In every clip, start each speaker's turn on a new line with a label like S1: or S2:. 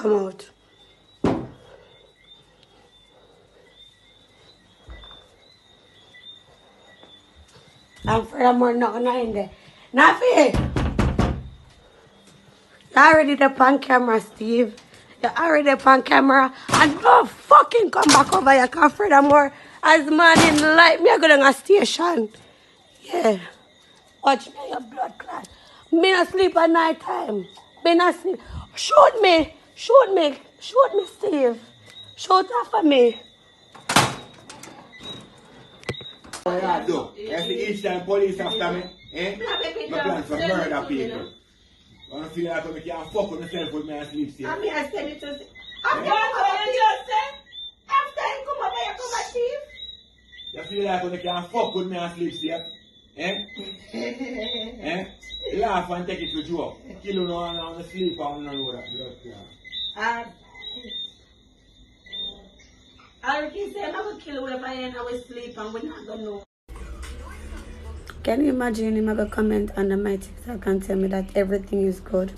S1: come out. And furthermore, nothing in there. Nafi! You're already there on camera, Steve. You're already there on camera. And don't fucking come back over here. Because furthermore, as man in life, me I go down a station. Yeah. Watch me, your blood clot. Me not sleep at night time. Me not sleep. Shoot me. Shoot me. Shoot me, Steve. Shoot after me.
S2: What I do? That's the each time police after me. Eh? My plan for murder people. I feel like I can't fuck with myself with me and sleep still.
S1: I mean, I said it to see. After him come over here, come at Steve.
S2: You feel like I can't fuck with me and sleep still? Eh? Eh? Laugh and take it to joke. Kill you no and sleep and no know that.
S1: I reckon say I'm going to kill whoever I am with sleep and we're not going to know. Can you imagine him going to comment under my TikTok and tell me that everything is good?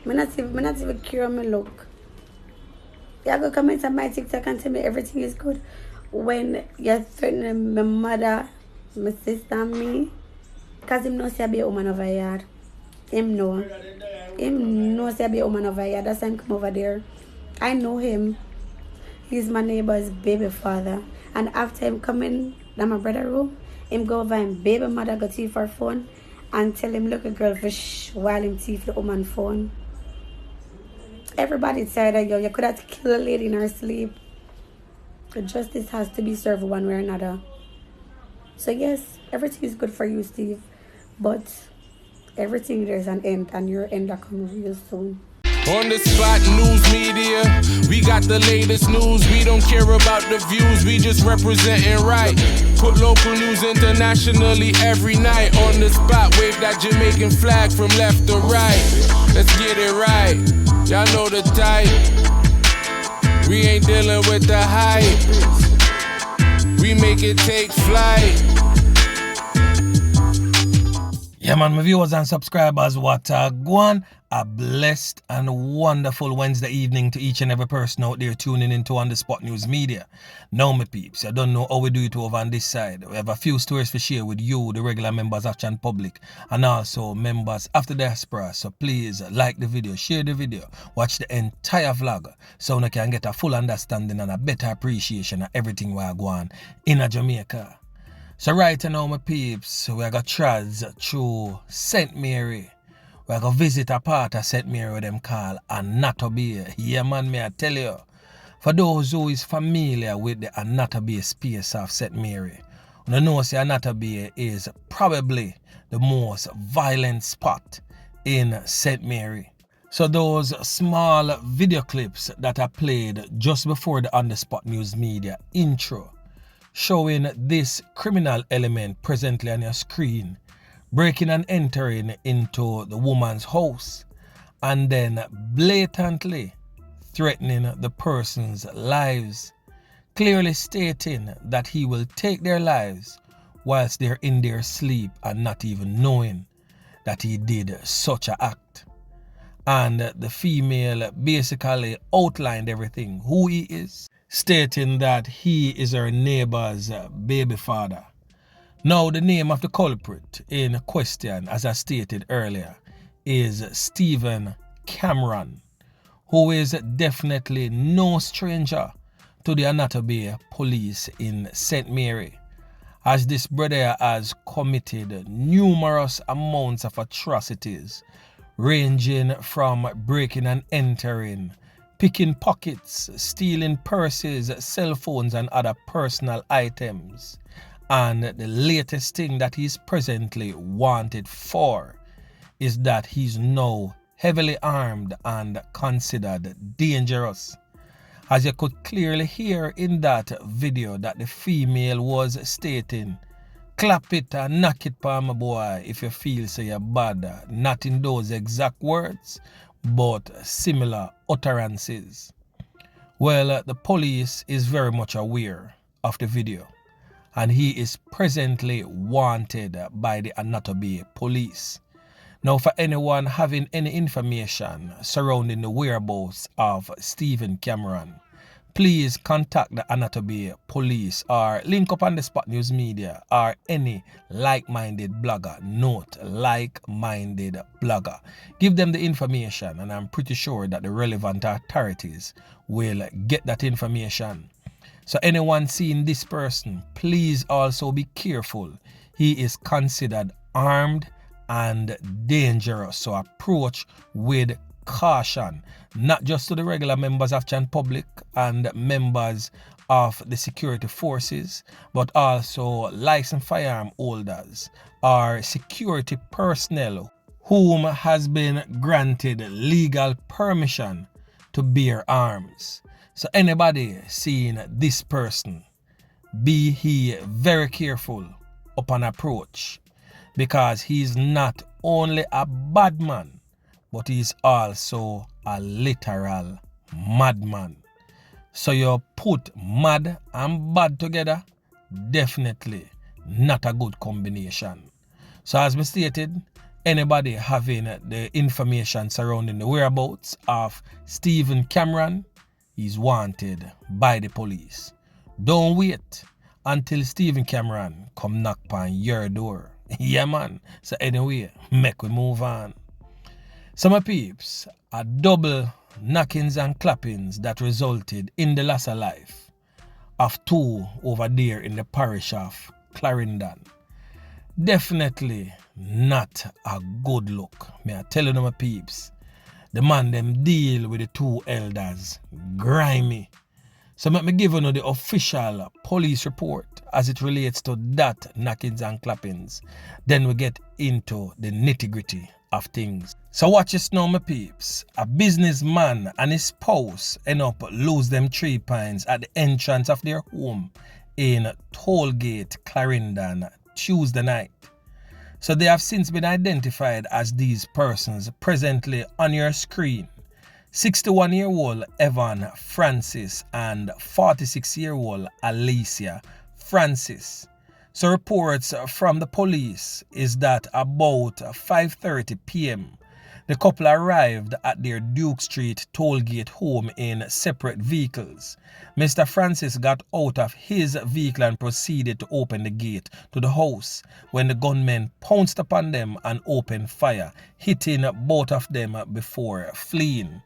S1: I'm not even curious my look. You're going to comment on my TikTok and tell me everything is good when you're threatening my mother, my sister and me? Because him knows I be a woman over here. Him knows I be a woman over here. That's why I come over there. I know him. He's my neighbor's baby father. And after him coming to my brother's room, him go over and baby mother go teeth her phone and tell him look a girl fish while him teeth the woman phone. Everybody tired of you could have killed a lady in her sleep. The justice has to be served one way or another. So yes, everything is good for you, Steve. But everything there's an end and your end will come real soon.
S3: On the spot news media, we got the latest news. We don't care about the views, we just representing right. Put local news internationally every night. On the spot, wave that Jamaican flag from left to right. Let's get it right, y'all know the type. We ain't dealing with the hype. We make it take flight.
S4: Yeah, man, my viewers and subscribers, what a go on. A blessed and wonderful Wednesday evening to each and every person out there tuning into On The Spot News Media. Now, my peeps, I don't know how we do it over on this side. We have a few stories to share with you, the regular members of Chan Public, and also members of the diaspora. So please like the video, share the video, watch the entire vlog so you can get a full understanding and a better appreciation of everything we are going in Jamaica. So right now, my peeps, we got trads through St. Mary. We go visit a part of St. Mary with them call MvRDA. Yeah, man, me I tell you. For those who is familiar with the MvRDA space of St. Mary, you know say MvRDA is probably the most violent spot in St. Mary. So those small video clips that are played just before the On The Spot News Media intro, showing this criminal element presently on your screen, breaking and entering into the woman's house and then blatantly threatening the person's lives, clearly stating that he will take their lives whilst they're in their sleep and not even knowing that he did such an act. And the female basically outlined everything, who he is, stating that he is her neighbor's baby father. Now, the name of the culprit in question, as I stated earlier, is Stephen Cameron, who is definitely no stranger to the MvRDA police in St. Mary, as this brother has committed numerous amounts of atrocities, ranging from breaking and entering, picking pockets, stealing purses, cell phones and other personal items. And the latest thing that he's presently wanted for is that he's now heavily armed and considered dangerous. As you could clearly hear in that video that the female was stating, clap it and knock it pa my boy if you feel so you're bad. Not in those exact words, but similar utterances. Well, the police is very much aware of the video, and he is presently wanted by the MvRDA police. Now, for anyone having any information surrounding the whereabouts of Stephen Cameron, please contact the Anatomy Police or link up on the Spot News Media or any like-minded blogger. Note, like-minded blogger. Give them the information and I'm pretty sure that the relevant authorities will get that information. So anyone seeing this person, please also be careful. He is considered armed and dangerous. So approach with caution, not just to the regular members of Chan Public and members of the security forces, but also licensed firearm holders or security personnel whom has been granted legal permission to bear arms. So anybody seeing this person, be he very careful upon approach, because he's not only a bad man, but he's also a literal madman. So you put mad and bad together, definitely not a good combination. So as we stated, anybody having the information surrounding the whereabouts of Stephen Cameron is wanted by the police. Don't wait until Stephen Cameron come knock on your door. Yeah man. So anyway, make we move on. So my peeps, a double knockings and clappings that resulted in the loss of life of two over there in the parish of Clarendon. Definitely not a good look. May I tell you my peeps, the man them deal with the two elders grimy. So let me give you the official police report as it relates to that knockings and clappings. Then we get into the nitty-gritty of things. So watch this now, my peeps. A businessman and his spouse end up lose them 3 pints at the entrance of their home in Tollgate, Clarendon, Tuesday night. So they have since been identified as these persons presently on your screen. 61-year-old Evan Francis and 46-year-old Alicia Francis. So reports from the police is that about 5:30 p.m. the couple arrived at their Duke Street tollgate home in separate vehicles. Mr. Francis got out of his vehicle and proceeded to open the gate to the house when the gunmen pounced upon them and opened fire, hitting both of them before fleeing.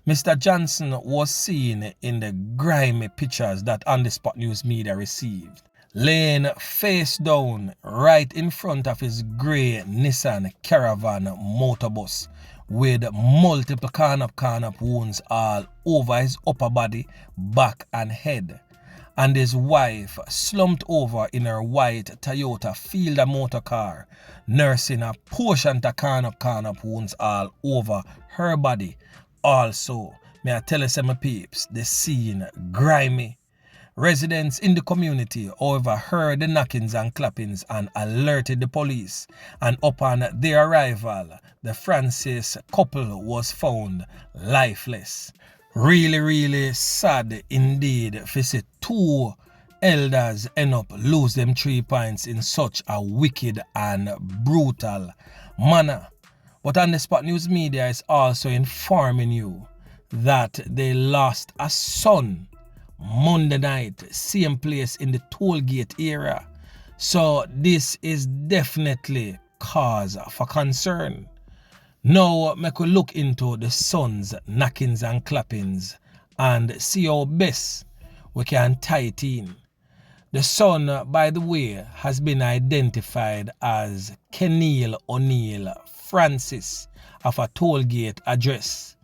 S4: Mr. Johnson was seen in the grimy pictures that On The Spot News Media received, laying face down right in front of his grey Nissan Caravan motorbus with multiple corner-up wounds all over his upper body, back and head. And his wife slumped over in her white Toyota Fielder motor car, nursing a portion of corner-up wounds all over her body. Also, may I tell you some peeps, the scene grimy. Residents in the community, however, heard the knockings and clappings and alerted the police. And upon their arrival, the Francis couple was found lifeless. Really sad indeed to see two elders end up lose them 3 pints in such a wicked and brutal manner. But On The Spot News Media is also informing you that they lost a son Monday night, same place in the tollgate area. So this is definitely cause for concern. Now, make we look into the son's knockings and clappings and see how best we can tie it in. The son, by the way, has been identified as Kenil O'Neill Francis of a tollgate address.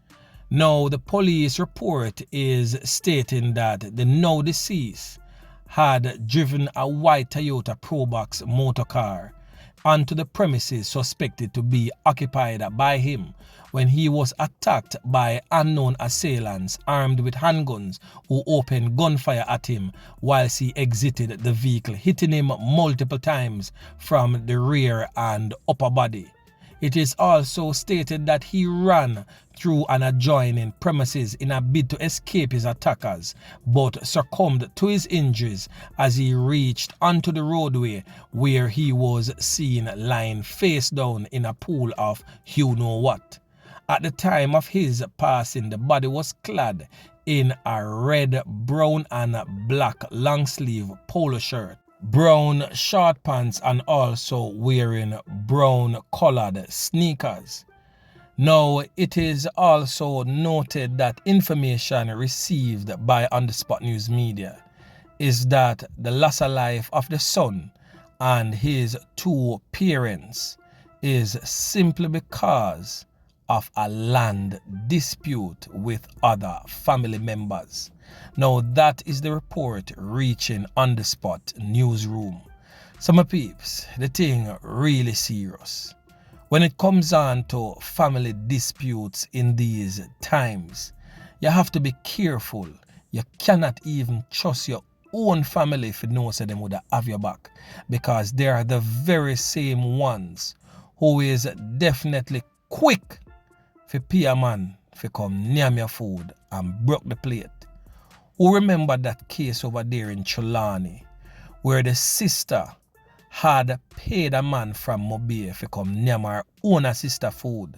S4: Now, the police report is stating that the now deceased had driven a white Toyota Probox motor car onto the premises suspected to be occupied by him when he was attacked by unknown assailants armed with handguns who opened gunfire at him whilst he exited the vehicle, hitting him multiple times from the rear and upper body. It is also stated that he ran through an adjoining premises in a bid to escape his attackers, but succumbed to his injuries as he reached onto the roadway, where he was seen lying face down in a pool of you know what. At the time of his passing, the body was clad in a red, brown and black long sleeve polo shirt, brown short pants, and also wearing brown colored sneakers. Now, it is also noted that information received by On The Spot News Media is that the loss of life of the son and his two parents is simply because of a land dispute with other family members. Now, that is the report reaching On The Spot newsroom. So my peeps, the thing really serious. When it comes on to family disputes in these times, you have to be careful. You cannot even trust your own family if you know so them would have your back, because they are the very same ones who is definitely quick for pay a man for come near your food and broke the plate. Who remember that case over there in Trelawney where the sister had paid a man from Mobile for come near her own sister food,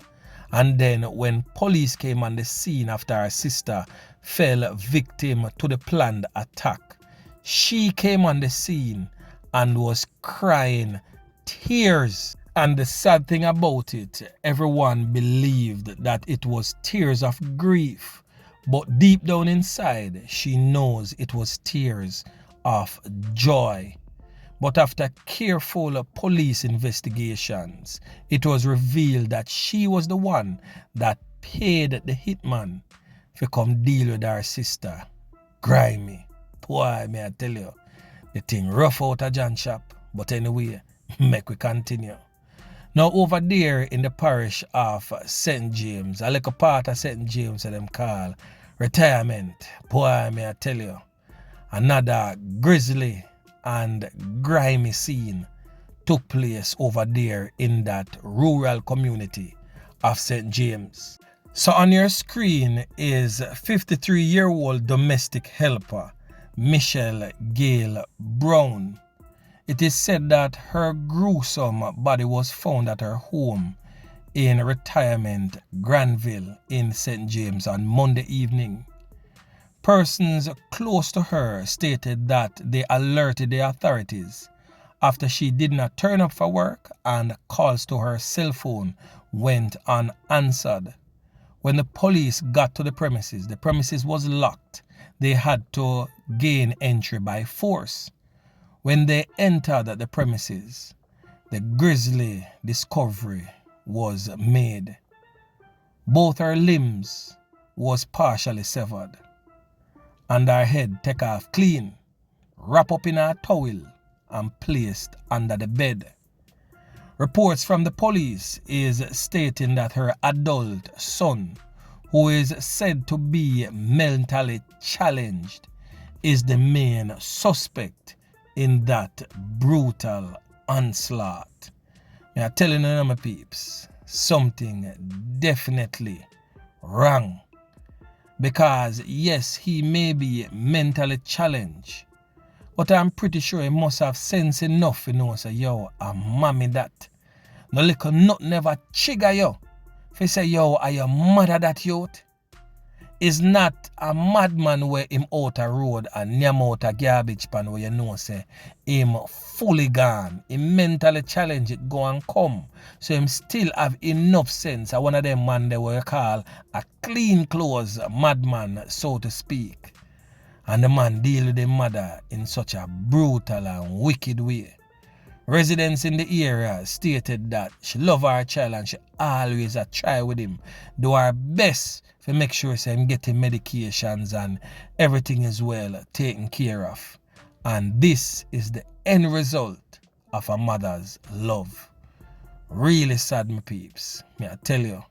S4: and then when police came on the scene after her sister fell victim to the planned attack, she came on the scene and was crying tears. And the sad thing about it, everyone believed that it was tears of grief, but deep down inside she knows it was tears of joy. But after careful police investigations, it was revealed that she was the one that paid the hitman to come deal with her sister. Grimy. Boy, may I tell you, the thing rough out of John shop. But anyway, make we continue. Now over there in the parish of St. James, a little part of St. James that them call retirement. Boy, may I tell you, another grisly and grimy scene took place over there in that rural community of St. James. So on your screen is 53-year-old domestic helper Michelle Gail Brown. It is said that her gruesome body was found at her home in retirement Granville in St. James on Monday evening. Persons close to her stated that they alerted the authorities after she did not turn up for work and calls to her cell phone went unanswered. When the police got to the premises was locked. They had to gain entry by force. When they entered the premises, the grisly discovery was made. Both her limbs was partially severed, and her head take off clean, wrapped up in a towel and placed under the bed. Reports from the police is stating that her adult son, who is said to be mentally challenged, is the main suspect in that brutal onslaught. I'm telling you, my peeps, something definitely wrong. Because yes, he may be mentally challenged, but I'm pretty sure he must have sense enough to know, say, yo, a mommy that. No little nut never trigger yo. If you say, yo, are your mother that youth? Is not a madman where him out a road and near out a garbage pan where you know say him fully gone. Him mentally challenged it go and come. So him still have enough sense. One of them man they will call a clean clothes madman, so to speak. And the man deal with the mother in such a brutal and wicked way. Residents in the area stated that she love her child and she always a try with him, do her best to make sure she getting medications and everything is well taken care of. And this is the end result of a mother's love. Really sad, my peeps. I tell you,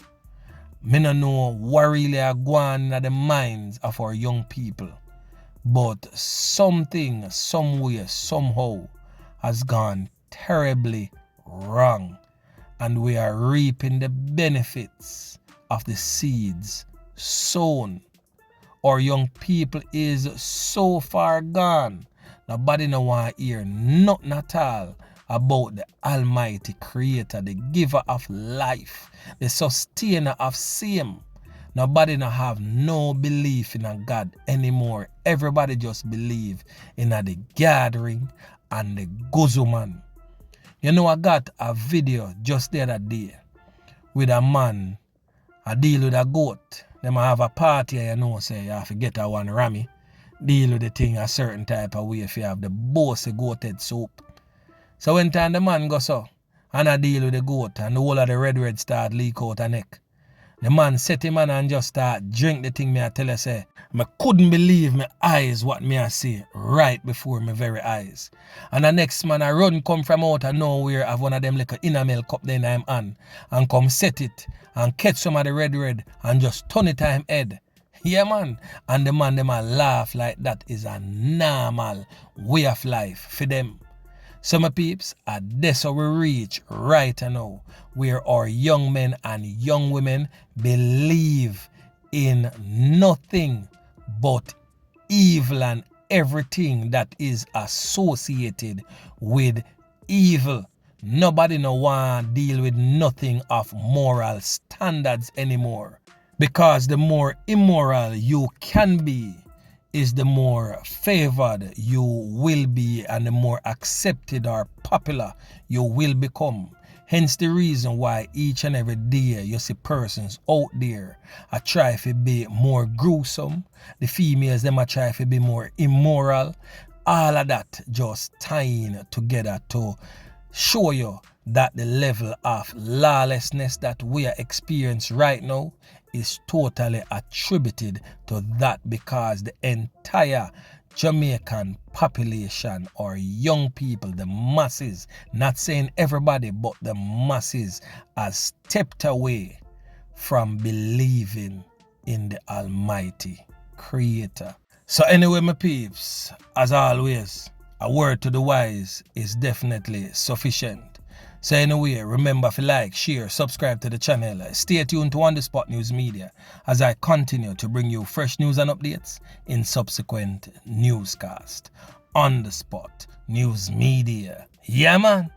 S4: me no know what really are going in the minds of our young people, but something, somewhere, somehow has gone terribly wrong. and we are reaping the benefits of the seeds sown. Our young people is so far gone. Nobody no want to hear nothing at all about the Almighty Creator, the giver of life, the sustainer of same. Nobody no have no belief in a God anymore. Everybody just believe in the gathering and the Gruesome. You know, I got a video just the other day with a man, I deal with a goat. Them have a party, you know, say you have to get a one rammy. Deal with the thing a certain type of way if you have the bossy goat head soup. So when time the man goes so, and I deal with the goat and the whole of the red start leak out her neck. The man set him on and just start drink the thing me I tell you say. I couldn't believe my eyes what me I see right before my very eyes. And the next man I run come from out of nowhere have one of them like an enamel cup then I'm on and come set it and catch some of the red and just turn it to him head. Yeah man. And the man them a laugh like that is a normal way of life for them. So my peeps, that's how we reach right now, where our young men and young women believe in nothing but evil and everything that is associated with evil. Nobody no want deal with nothing of moral standards anymore. Because the more immoral you can be, is the more favored you will be and the more accepted or popular you will become. Hence the reason why each and every day you see persons out there a try to be more gruesome. The females them a try to be more immoral. All of that just tying together to show you that the level of lawlessness that we are experiencing right now is totally attributed to that, because the entire Jamaican population or young people, the masses, not saying everybody, but the masses, has stepped away from believing in the Almighty Creator. So anyway, my peeps, as always, a word to the wise is definitely sufficient. So anyway, remember to like, share, subscribe to the channel. Stay tuned to On The Spot News Media as I continue to bring you fresh news and updates in subsequent newscasts. On The Spot News Media. Yeah man.